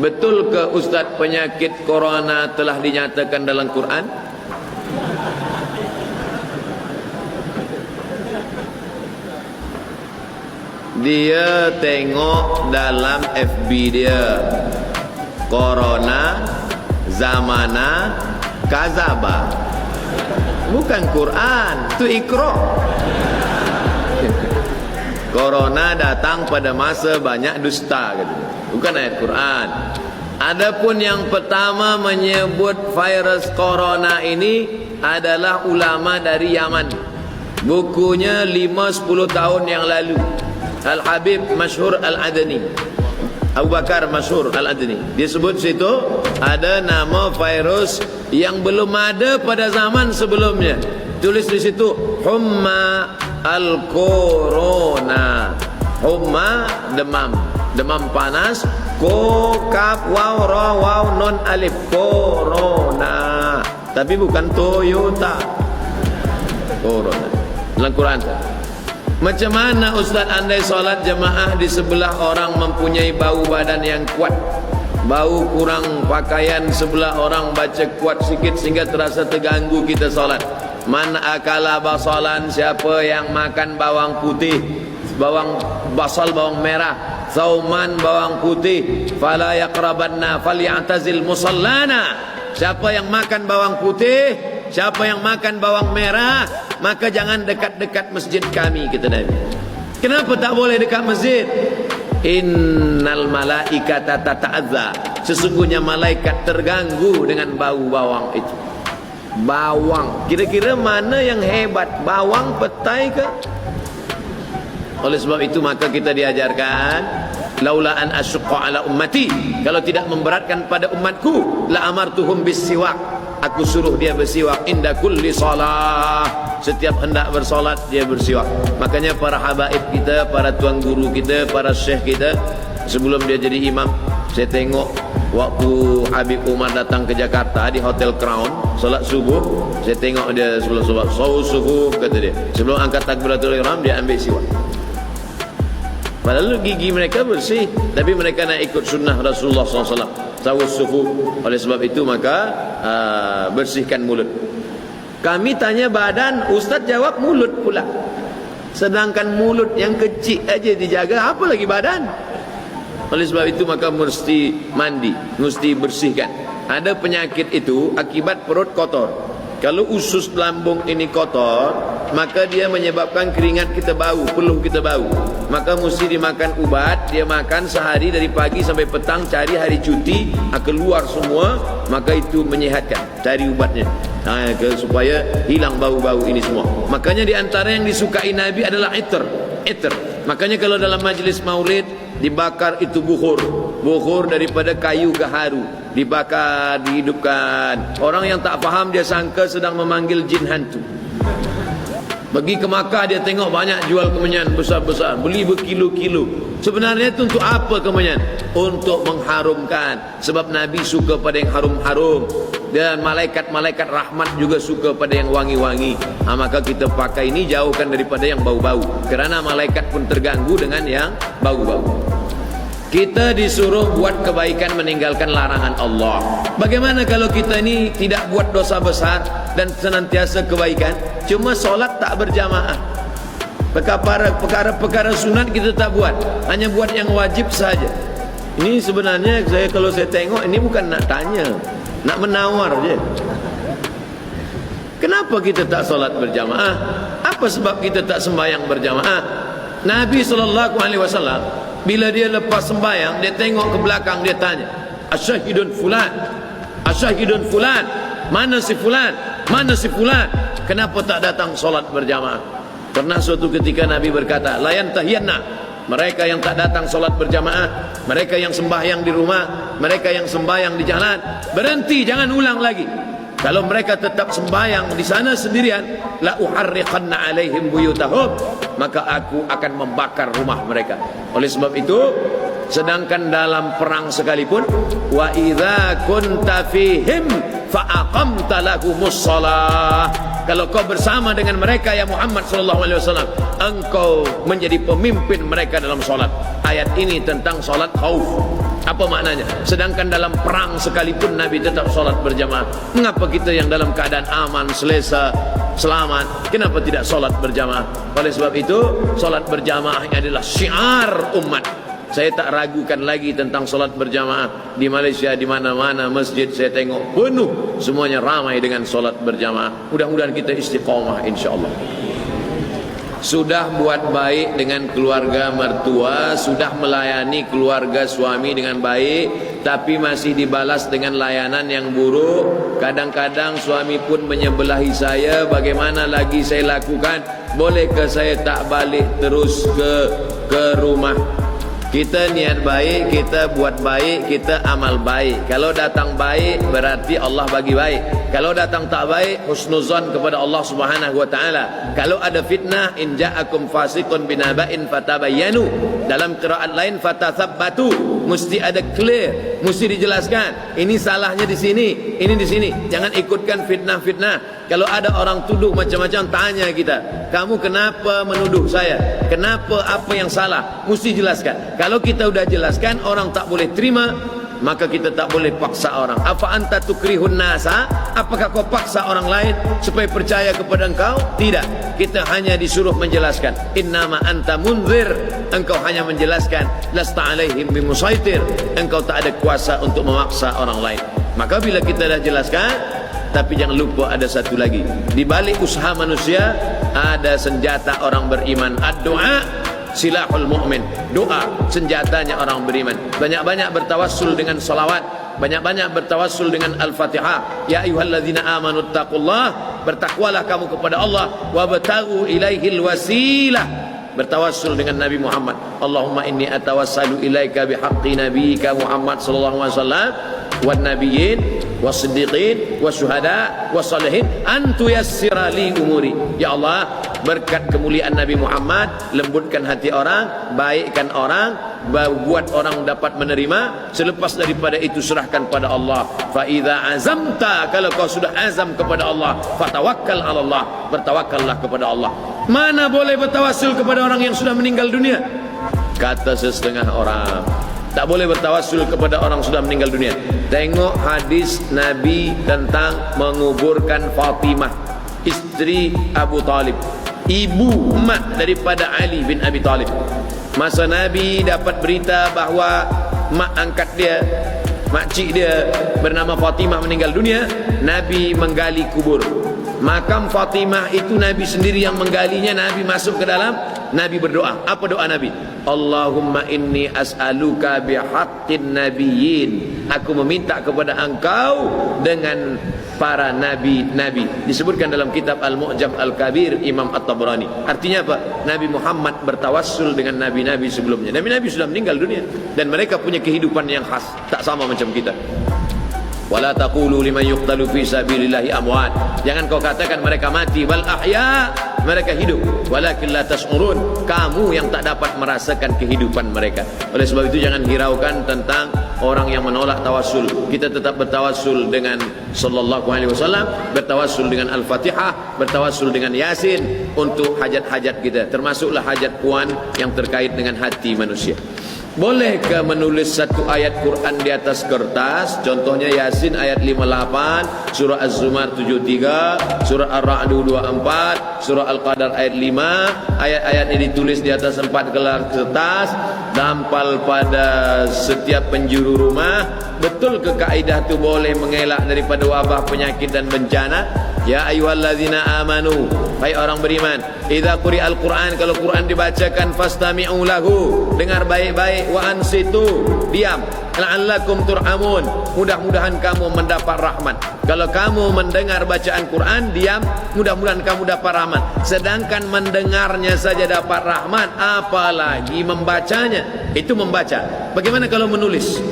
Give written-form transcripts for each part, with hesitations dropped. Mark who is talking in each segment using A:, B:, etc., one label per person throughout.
A: Betul ke Ustaz penyakit corona telah dinyatakan dalam Quran? Dia tengok dalam FB dia, corona zamana kazaba. Bukan Quran, itu Iqra. Corona datang pada masa banyak dusta, katanya. Bukan ayat Quran. Adapun yang pertama menyebut virus corona ini adalah ulama dari Yaman. Bukunya 5-10 tahun yang lalu. Al-Habib Masyhur Al-Adani, Abu Bakar Masyhur Al-Adani, dia sebut situ ada nama virus yang belum ada pada zaman sebelumnya. Tulis di situ humma al-corona. Humma demam, demam panas. Ko kaf waw ra waw non alif, corona. Tapi bukan Toyota. Corona. Dalam Quran. Macam mana Ustaz andai solat jemaah di sebelah orang mempunyai bau badan yang kuat, bau kurang pakaian, sebelah orang baca kuat sikit sehingga terasa terganggu kita solat. Man akala basalan, siapa yang makan bawang putih, bawang basal, bawang merah, sauman, bawang putih, fala yaqrabanna falyatazil musallana. Siapa yang makan bawang putih, siapa yang makan bawang merah, maka jangan dekat-dekat masjid kami, kata Nabi. Kenapa tak boleh dekat masjid? Innal malaikata tata'adza. Sesungguhnya malaikat terganggu dengan bau bawang itu. Bawang, kira-kira mana yang hebat, bawang, petai ke? Oleh sebab itu maka kita diajarkan, laula an asyqa ala ummati, kalau tidak memberatkan pada umatku, la amartuhum bisiwak, aku suruh dia bersiwak inda kulli salah, setiap hendak bersolat dia bersiwak. Makanya para habaib kita, para tuan guru kita, para syekh kita, sebelum dia jadi imam, saya tengok waktu Habib Umar datang ke Jakarta di Hotel Crown, solat subuh, saya tengok dia sebelum solat subuh, kata dia, sebelum angkat takbiratul ihram dia ambil siwak. Padahal gigi mereka bersih, tapi mereka nak ikut sunnah Rasulullah SAW, sawus sufu. Oleh sebab itu maka bersihkan mulut. Kami tanya badan, Ustaz jawab mulut pula. Sedangkan mulut yang kecil aja dijaga, apa lagi badan? Oleh sebab itu maka mesti mandi, mesti bersihkan. Ada penyakit itu akibat perut kotor. Kalau usus lambung ini kotor, maka dia menyebabkan keringat kita bau, peluh kita bau. Maka mesti dimakan ubat. Dia makan sehari dari pagi sampai petang, cari hari cuti, keluar semua, maka itu menyehatkan. Cari ubatnya supaya hilang bau-bau ini semua. Makanya di antara yang disukai Nabi adalah itar. Makanya kalau dalam majlis maulid dibakar itu bukhur daripada kayu gaharu, dibakar, dihidupkan. Orang yang tak faham dia sangka sedang memanggil jin hantu. Pergi ke Makkah dia tengok banyak jual kemenyan besar-besar, beli berkilo-kilo. Sebenarnya itu untuk apa kemenyan? Untuk mengharumkan. Sebab Nabi suka pada yang harum-harum, dan malaikat-malaikat rahmat juga suka pada yang wangi-wangi. Maka kita pakai ini, jauhkan daripada yang bau-bau, kerana malaikat pun terganggu dengan yang bau-bau. Kita disuruh buat kebaikan, meninggalkan larangan Allah. Bagaimana kalau kita ini tidak buat dosa besar dan senantiasa kebaikan, cuma solat tak berjamaah, perkara-perkara sunat kita tak buat, hanya buat yang wajib saja. Ini sebenarnya kalau saya tengok, ini bukan nak tanya, nak menawar je. Kenapa kita tak solat berjamaah? Apa sebab kita tak sembahyang berjamaah? Nabi SAW bila dia lepas sembahyang, dia tengok ke belakang, dia tanya, asyahidun fulan, asyahidun fulan, mana si fulan, mana si fulan, kenapa tak datang solat berjamaah? Pernah suatu ketika Nabi berkata, layan tahiyanna, mereka yang tak datang solat berjamaah, mereka yang sembahyang di rumah, mereka yang sembahyang di jalan, berhenti, jangan ulang lagi. Kalau mereka tetap sembahyang di sana sendirian, la uharriqanna alaihim buyutahum, maka aku akan membakar rumah mereka. Oleh sebab itu, sedangkan dalam perang sekalipun, wa idza kunta fihim fa aqamta lahumus shalah, kalau kau bersama dengan mereka ya Muhammad sallallahu alaihi wasallam, engkau menjadi pemimpin mereka dalam salat. ayat ini tentang solat khauf. Apa maknanya? Sedangkan dalam perang sekalipun Nabi tetap solat berjamaah. Mengapa kita yang dalam keadaan aman, selesa, selamat, kenapa tidak solat berjamaah? Oleh sebab itu, solat berjamaah adalah syiar umat. Saya tak ragukan lagi tentang solat berjamaah. Di Malaysia, di mana-mana masjid saya tengok penuh, semuanya ramai dengan solat berjamaah. Mudah-mudahan kita istiqamah insya-Allah. Sudah buat baik dengan keluarga mertua, sudah melayani keluarga suami dengan baik, tapi masih dibalas dengan layanan yang buruk. Kadang-kadang suami pun menyebelahi saya. Bagaimana lagi saya lakukan? Bolehkah saya tak balik terus ke rumah? Kita niat baik, kita buat baik, kita amal baik. Kalau datang baik berarti Allah bagi baik. Kalau datang tak baik, husnuzan kepada Allah Subhanahu wa taala. Kalau ada fitnah, in ja'akum fasiqun binaba'in fatabayyanu. Dalam qiraat lain fatathabbatu, mesti ada clear, mesti dijelaskan. Ini salahnya di sini, ini di sini. Jangan ikutkan fitnah-fitnah. Kalau ada orang tuduh macam-macam, tanya kita, kamu kenapa menuduh saya? Kenapa, apa yang salah? Mesti jelaskan. Kalau kita sudah jelaskan, orang tak boleh terima, maka kita tak boleh paksa orang. Afa anta tukrihun nasa? Apakah kau paksa orang lain supaya percaya kepada engkau? Tidak. Kita hanya disuruh menjelaskan. Innama anta munzir. Engkau hanya menjelaskan. Lasta alaihim bimusaitir. Engkau tak ada kuasa untuk memaksa orang lain. Maka bila kita dah jelaskan, tapi jangan lupa ada satu lagi. Di balik usaha manusia ada senjata orang beriman. Ad-du'a silahul mu'min. Doa senjatanya orang beriman. Banyak-banyak bertawassul dengan salawat, banyak-banyak bertawassul dengan Al-Fatihah. Ya ayyuhalladzina amanu taqullah, bertakwalah kamu kepada Allah, wabtaghu ilaihil wasilah, bertawassul dengan Nabi Muhammad. Allahumma inni atawassalu ilaika bihaqqi nabiyyika Muhammad sallallahu alaihi wasallam wan nabiyyin wasiddiqin wasyuhada wassalihin an tuyassira li umuri. Ya Allah, berkat kemuliaan Nabi Muhammad, lembutkan hati orang, baikkan orang, buat orang dapat menerima. Selepas daripada itu serahkan pada Allah. Fa idza azamta, kalau kau sudah azam kepada Allah, fatawakkal 'ala Allah, bertawakkallah kepada Allah. Mana boleh bertawassul kepada orang yang sudah meninggal dunia? Kata setengah orang, tak boleh bertawassul kepada orang sudah meninggal dunia. Tengok hadis Nabi tentang menguburkan Fatimah, istri Abu Talib, ibu mak daripada Ali bin Abi Talib. Masa Nabi dapat berita bahawa mak angkat dia, makcik dia bernama Fatimah meninggal dunia, Nabi menggali kubur. Makam Fatimah itu Nabi sendiri yang menggalinya. Nabi masuk ke dalam, Nabi berdoa. Apa doa Nabi? Allahumma inni as'aluka bihaqqin nabiyyin. Aku meminta kepada engkau dengan para nabi-nabi. Disebutkan dalam kitab Al-Mu'jam Al-Kabir Imam At-Tabrani. Artinya apa? Nabi Muhammad bertawassul dengan nabi-nabi sebelumnya. Nabi-nabi sudah meninggal dunia dan mereka punya kehidupan yang khas, tak sama macam kita. Wala taqulu liman yuqtalu fi sabilillahi amwat. Jangan kau katakan mereka mati, bal ahya, mereka hidup. Walakin la tash'urun, kamu yang tak dapat merasakan kehidupan mereka. Oleh sebab itu jangan hiraukan tentang orang yang menolak tawassul. Kita tetap bertawassul dengan sallallahu alaihi wasallam, bertawassul dengan Al-Fatihah, bertawassul dengan Yasin untuk hajat-hajat kita, termasuklah hajat puan yang terkait dengan hati manusia. Bolehkah menulis satu ayat Quran di atas kertas? Contohnya Yasin ayat 58, surah Az-Zumar 73, surah Ar-Ra'd 24, surah Al-Qadar ayat 5. Ayat-ayat ini ditulis di atas 4 kertas, dampal pada setiap penjuru rumah. Betul ke kaidah itu boleh mengelak daripada wabah, penyakit dan bencana? Ya ayyuhalladzina amanu, hai orang beriman, idza quri'al Qur'an, kalau Quran dibacakan, fastami'u lahu, dengar baik-baik, wa ansitu, diam, la'allakum turhamun, mudah-mudahan kamu mendapat rahmat. Kalau kamu mendengar bacaan Quran, diam, mudah-mudahan kamu dapat rahmat. Sedangkan mendengarnya saja dapat rahmat, apalagi membacanya. Itu membaca. Bagaimana kalau menulis?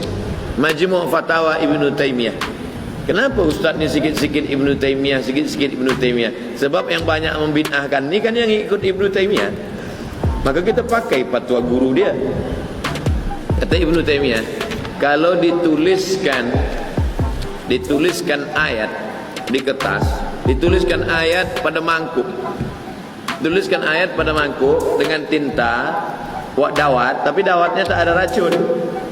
A: Majmu' Fatawa Ibnu Taimiyah. Kenapa Ustaz ni sikit-sikit Ibnu Taimiyah, sikit-sikit Ibnu Taimiyah? Sebab yang banyak membid'ahkan ni kan yang ikut Ibnu Taimiyah. Maka kita pakai fatwa guru dia. Kata Ibnu Taimiyah, kalau dituliskan ayat di kertas, dituliskan ayat pada mangkuk, tuliskan ayat pada mangkuk dengan tinta, buat dawat, tapi dawatnya tak ada racun.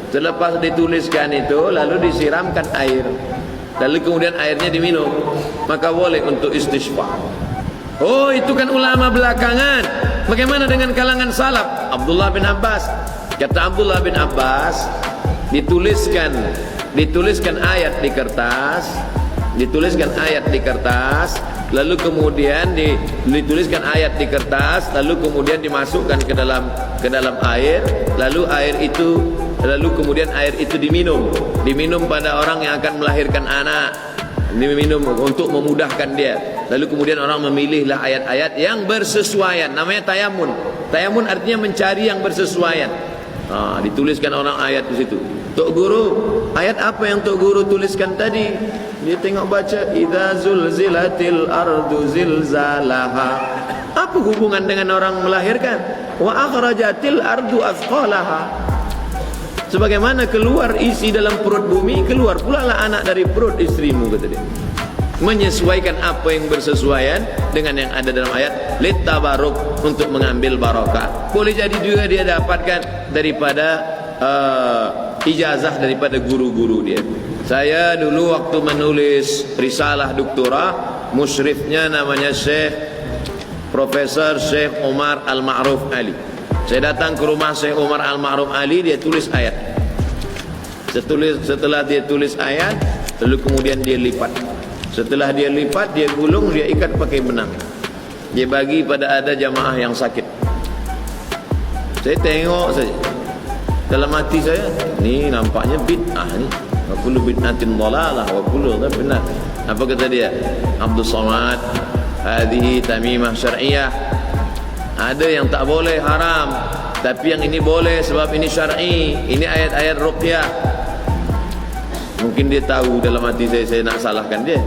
A: Selepas dituliskan itu, lalu disiramkan air, lalu kemudian airnya diminum, maka boleh untuk istisqa. Oh, itu kan ulama belakangan. Bagaimana dengan kalangan salaf? Abdullah bin Abbas, kata Abdullah bin Abbas, dituliskan ayat di kertas, lalu kemudian dituliskan ayat di kertas, lalu kemudian dimasukkan ke dalam air, lalu kemudian air itu diminum pada orang yang akan melahirkan anak, diminum untuk memudahkan dia. Lalu kemudian orang memilihlah ayat-ayat yang bersesuaian, namanya tayamun. Tayamun artinya mencari yang bersesuaian. Dituliskan orang ayat di situ. Tok Guru, ayat apa yang Tok Guru tuliskan tadi? Dia tengok baca, idza zulzilatil ardu zilzalaha. Apa hubungan dengan orang melahirkan? Wa akhrajatil ardu athqalaha. Sebagaimana keluar isi dalam perut bumi, keluar pula lah anak dari perut istrimu, kata dia. Menyesuaikan apa yang bersesuaian dengan yang ada dalam ayat, litabaruk, untuk mengambil barokah. Boleh jadi juga dia dapatkan daripada ijazah daripada guru-guru dia. Saya dulu waktu menulis risalah doktora, musyrifnya namanya Profesor Syekh Umar Al-Ma'ruf Ali. Saya datang ke rumah Syekh Umar Al-Ma'ruf Ali, dia tulis ayat. Setelah dia tulis ayat, lalu kemudian dia lipat. Setelah dia lipat, dia gulung, dia ikat pakai benang. Dia bagi pada ada jamaah yang sakit. Saya tengok saja. Dalam hati saya, ni nampaknya bid'ah ni. Wa kullu bid'atin dhalalah wa kullu benar. Apa kata dia? Abdul Somad, hadhihi tamimah syar'iyah. Ada yang tak boleh, haram, tapi yang ini boleh sebab ini syar'i. Ini ayat-ayat ruqyah. Mungkin dia tahu dalam hati saya nak salahkan dia.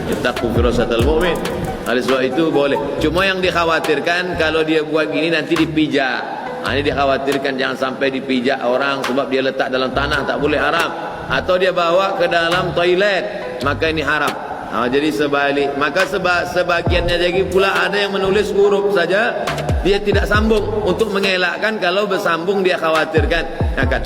A: Ittaqu firasatal mu'min. Oleh sebab itu boleh. Cuma yang dikhawatirkan kalau dia buat gini nanti dipijak. Ini dikhawatirkan jangan sampai dipijak orang sebab dia letak dalam tanah, tak boleh, haram. Atau dia bawa ke dalam toilet, maka ini haram. Jadi sebalik. Maka sebagiannya lagi pula ada yang menulis huruf saja, dia tidak sambung untuk mengelakkan kalau bersambung dia khawatirkan akan.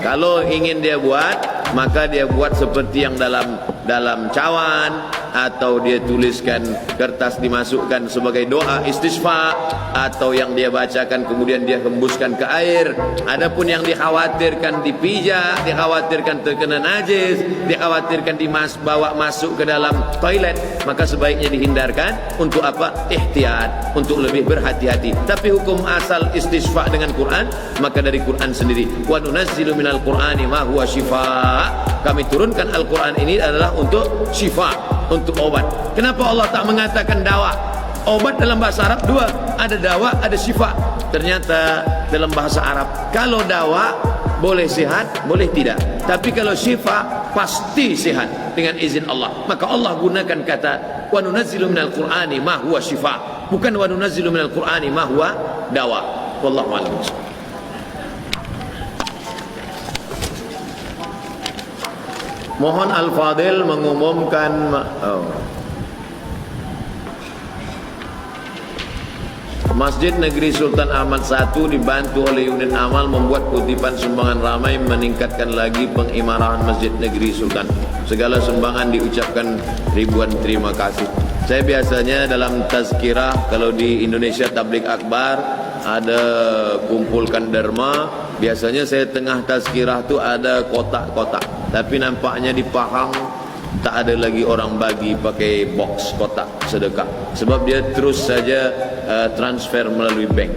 A: Kalau ingin dia buat, maka dia buat seperti yang dalam cawan, atau dia tuliskan kertas dimasukkan sebagai doa istisqa, atau yang dia bacakan kemudian dia hembuskan ke air. Adapun yang dikhawatirkan dipijak, dikhawatirkan terkena najis, dikhawatirkan bawa masuk ke dalam toilet, maka sebaiknya dihindarkan. Untuk apa? Ihtiyat, untuk lebih berhati-hati. Tapi hukum asal istisqa dengan Quran, maka dari Quran sendiri. Wa nunazzilu minal Qur'ani ma huwa shifa. Kami turunkan Al-Quran ini adalah untuk syifa, untuk obat. Kenapa Allah tak mengatakan dawa? Obat dalam bahasa Arab dua, ada dawa, ada syifa. Ternyata dalam bahasa Arab, kalau dawa boleh sehat, boleh tidak. Tapi kalau syifa pasti sehat dengan izin Allah. Maka Allah gunakan kata wa nunazzilu minal Qur'ani ma huwa syifa, bukan wa nunazzilu minal Qur'ani ma huwa dawa. Wallahu a'lam. Mohon Al-Fadil mengumumkan Masjid Negeri Sultan Ahmad I dibantu oleh unit amal membuat kutipan sumbangan ramai, meningkatkan lagi pengimarahan Masjid Negeri Sultan. Segala sumbangan diucapkan ribuan terima kasih. Saya biasanya dalam tazkirah, kalau di Indonesia Tabligh Akbar ada kumpulkan derma, biasanya saya tengah tazkirah tu ada kotak-kotak. Tapi nampaknya di Pahang tak ada lagi orang bagi pakai box kotak sedekah, sebab dia terus saja transfer melalui bank.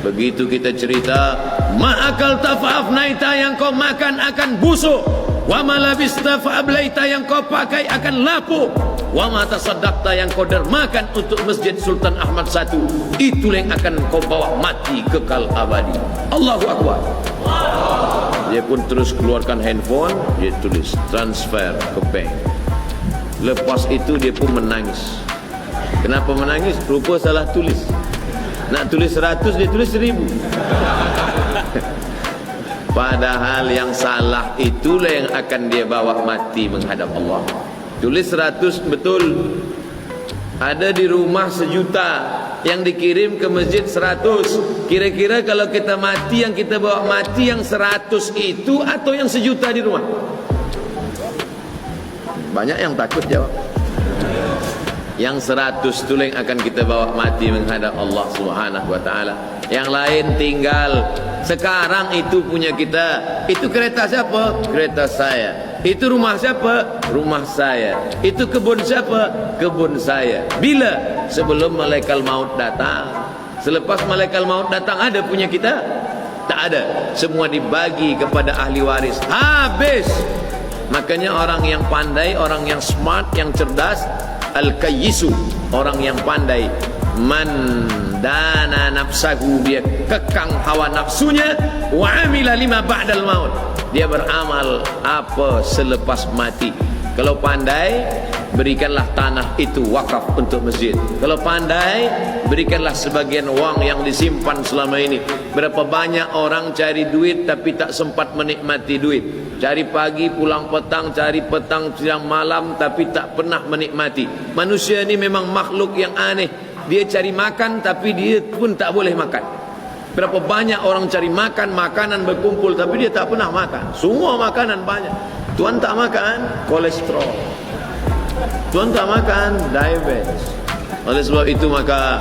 A: Begitu kita cerita, ma'akal tafa'afnaita, yang kau makan akan busuk, wa malabista fa'ablaita, yang kau pakai akan lapuk, wa ma tasaddaqta, yang kau dermakan untuk Masjid Sultan Ahmad I, itulah yang akan kau bawa mati kekal abadi. Allahu Akbar. Dia pun terus keluarkan handphone, dia tulis transfer ke bank. Lepas itu dia pun menangis. Kenapa menangis? Rupa salah tulis. Nak tulis 100, dia tulis 1000. Padahal yang salah itulah yang akan dia bawa mati menghadap Allah. Tulis 100 betul, ada di rumah 1 juta, yang dikirim ke masjid 100. Kira-kira kalau kita mati, yang kita bawa mati yang 100 itu atau yang 1 juta di rumah? Banyak yang takut jawab. Yang 100 itu yang akan kita bawa mati menghadap Allah Subhanahu wa taala. Yang lain tinggal. Sekarang itu punya kita. Itu kereta siapa? Kereta saya. Itu rumah siapa? Rumah saya. Itu kebun siapa? Kebun saya. Bila? Sebelum malaikat maut datang. Selepas malaikat maut datang ada punya kita? Tak ada. Semua dibagi kepada ahli waris. Habis. Makanya orang yang pandai, orang yang smart, yang cerdas, al-kayyisu, orang yang pandai, man dana nafsahu, dia kekang hawa nafsunya, wa amila lima ba'dal maut, dia beramal apa selepas mati. Kalau pandai, berikanlah tanah itu wakaf untuk masjid. Kalau pandai, berikanlah sebagian wang yang disimpan selama ini. Berapa banyak orang cari duit tapi tak sempat menikmati duit. Cari pagi, pulang petang, cari petang, siang malam, tapi tak pernah menikmati. Manusia ini memang makhluk yang aneh. Dia cari makan tapi dia pun tak boleh makan. Berapa banyak orang cari makan, makanan berkumpul tapi dia tak pernah makan. Semua makanan banyak. Tuan tak makan, kolesterol. Tuan tak makan, diabetes. Oleh sebab itu maka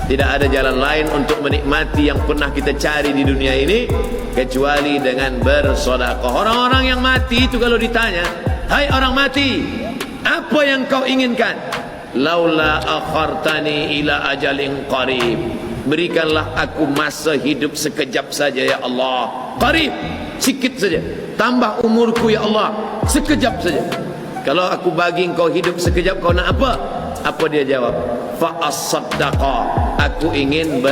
A: tidak ada jalan lain untuk menikmati yang pernah kita cari di dunia ini kecuali dengan bersedekah. Orang-orang yang mati itu kalau ditanya, hai orang mati, apa yang kau inginkan? Laula akhartani ila ajalin qarib, berikanlah aku masa hidup sekejap saja ya Allah. Qarib, sikit saja. Tambah umurku ya Allah, sekejap saja. Kalau aku bagi engkau hidup sekejap, kau nak apa? Apa dia jawab? Fa as-sadaqah, aku ingin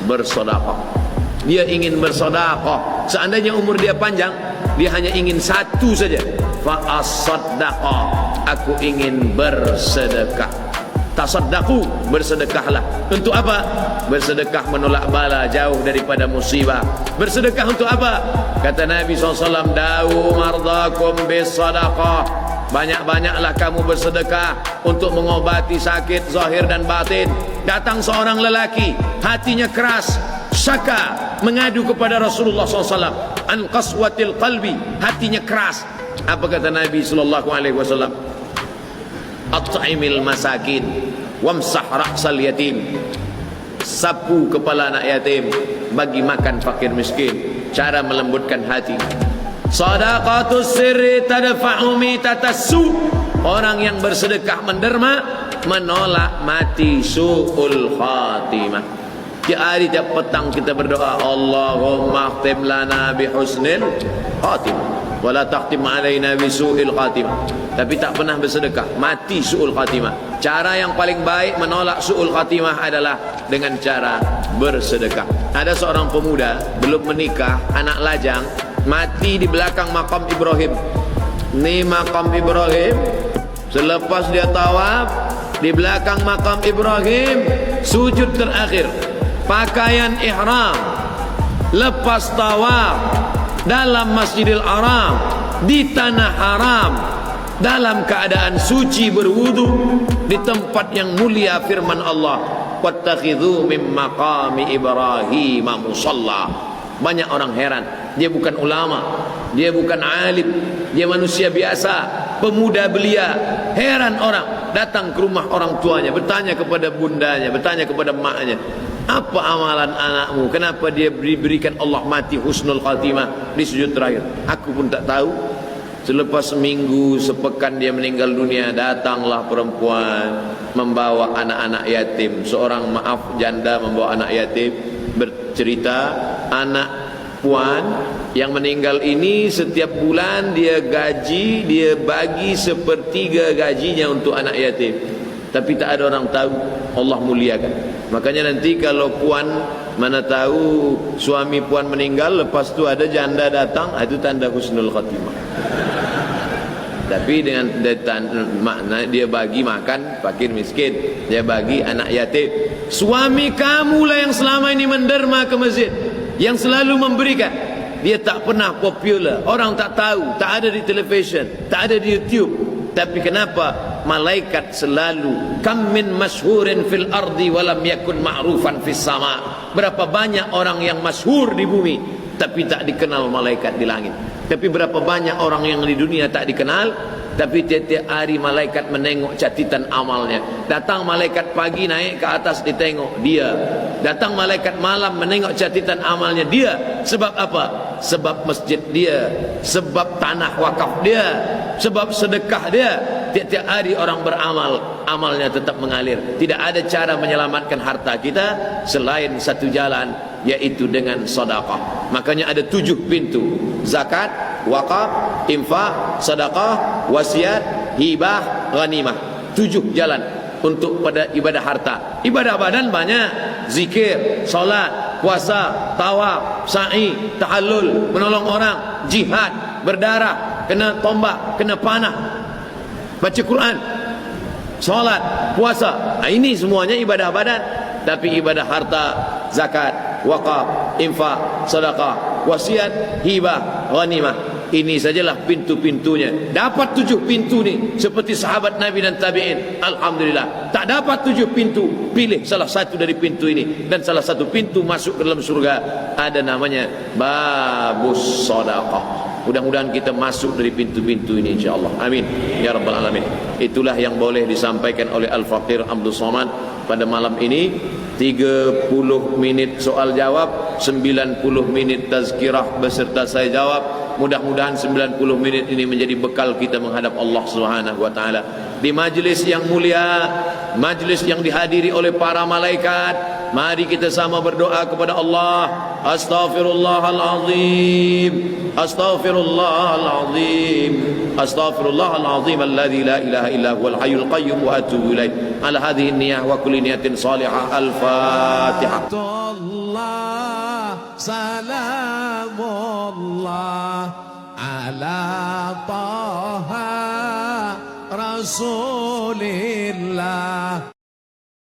A: bersedekah. Dia ingin bersedekah. Seandainya umur dia panjang, dia hanya ingin satu saja. Fa as-sadaqah, aku ingin bersedekah. Tasaddaqu, bersedekahlah. Untuk apa? Bersedekah menolak bala, jauh daripada musibah. Bersedekah untuk apa? Kata Nabi SAW, Da'u mardakum bisadaqah, banyak-banyaklah kamu bersedekah untuk mengobati sakit zahir dan batin. Datang seorang lelaki, hatinya keras, syaka, mengadu kepada Rasulullah SAW, an qaswatil qalbi, hatinya keras. Apa kata Nabi SAW? At'imil masakin wamsah ra'sal yatim, sapu kepala anak yatim, bagi makan fakir miskin. Cara melembutkan hati. Sadaqatus sirri tadfa'u mitatassu, orang yang bersedekah menderma menolak mati su'ul khatimah. Tiap hari tiap petang kita berdoa, Allahumma khtim lana bihusnil khatimah wala takhtim alaina bisu'il khatimah. Tapi tak pernah bersedekah, mati su'ul khatimah. Cara yang paling baik menolak su'ul khatimah adalah dengan cara bersedekah. Ada seorang pemuda belum menikah, anak lajang, mati di belakang makam Ibrahim. Ini makam Ibrahim. Selepas dia tawaf di belakang makam Ibrahim, sujud terakhir, pakaian ihram, lepas tawaf dalam Masjidil Haram, di tanah haram, dalam keadaan suci, berwudu di tempat yang mulia. Firman Allah, wattakhidhu min maqami Ibrahim musalla. Banyak orang heran, dia bukan ulama, dia bukan alim, dia manusia biasa, pemuda belia. Heran orang, datang ke rumah orang tuanya, bertanya kepada bundanya, bertanya kepada maknya, apa amalan anakmu? Kenapa dia diberikan Allah mati husnul khatimah di sujud terakhir? Aku pun tak tahu. Selepas seminggu, sepekan dia meninggal dunia, datanglah perempuan membawa anak-anak yatim. Seorang janda membawa anak yatim, bercerita, anak puan yang meninggal ini setiap bulan dia gaji, dia bagi 1/3 gajinya untuk anak yatim. Tapi tak ada orang tahu. Allah muliakan. Makanya nanti kalau puan mana tahu suami puan meninggal, lepas tu ada janda datang, itu tanda husnul khatimah. Tapi dengan makna dia bagi makan fakir miskin, dia bagi anak yatim. Suami kamulah yang selama ini menderma ke masjid, yang selalu memberikan. Dia tak pernah popular, orang tak tahu, tak ada di television, tak ada di YouTube. Tapi kenapa malaikat selalu kam min masyhurin fil ardi walam yakun ma'rufan fis sama? Berapa banyak orang yang masyhur di bumi tapi tak dikenal malaikat di langit. Tapi berapa banyak orang yang di dunia tak dikenal, tapi tiap-tiap hari malaikat menengok catatan amalnya. Datang malaikat pagi naik ke atas ditengok dia. Datang malaikat malam menengok catatan amalnya dia. Sebab apa? Sebab masjid dia, sebab tanah wakaf dia, sebab sedekah dia. Tiap-tiap hari orang beramal, amalnya tetap mengalir. Tidak ada cara menyelamatkan harta kita selain satu jalan, yaitu dengan sedekah. Makanya ada 7 pintu: zakat, wakaf, infak, sedekah, wasiat, hibah, ghanimah. 7 jalan untuk pada ibadah harta. Ibadah badan banyak: zikir, solat, puasa, tawaf, sa'i, tahallul, menolong orang, jihad, berdarah, kena tombak, kena panah, baca Quran, solat, puasa. Ini semuanya ibadah badan. Tapi ibadah harta, zakat, wakaf, infak, sedekah, wasiat, hibah, ghanimah, ini sajalah pintu-pintunya. Dapat 7 pintu ni seperti sahabat Nabi dan tabi'in, alhamdulillah. Tak dapat 7 pintu, pilih salah satu dari pintu ini. Dan salah satu pintu masuk ke dalam surga ada namanya babus sedekah. Mudah-mudahan kita masuk dari pintu-pintu ini insyaAllah. Amin ya rabbal alamin. Itulah yang boleh disampaikan oleh Al-Faqir Abdul Somad pada malam ini. 30 minit soal jawab, 90 minit tazkirah beserta saya jawab. Mudah-mudahan 90 minit ini menjadi bekal kita menghadap Allah Subhanahu wa taala. Di majlis yang mulia, majlis yang dihadiri oleh para malaikat, mari kita sama berdoa kepada Allah. Astaghfirullahalazim, astaghfirullahalazim, astaghfirullahalazim alladzi la ilaha illa huwal hayyul qayyum wa atubu ilaih. Ala hadhihi niyyah wa kulli niyatin salihah. Al-Fatihah. Salamullah ala Taha Rasulillah.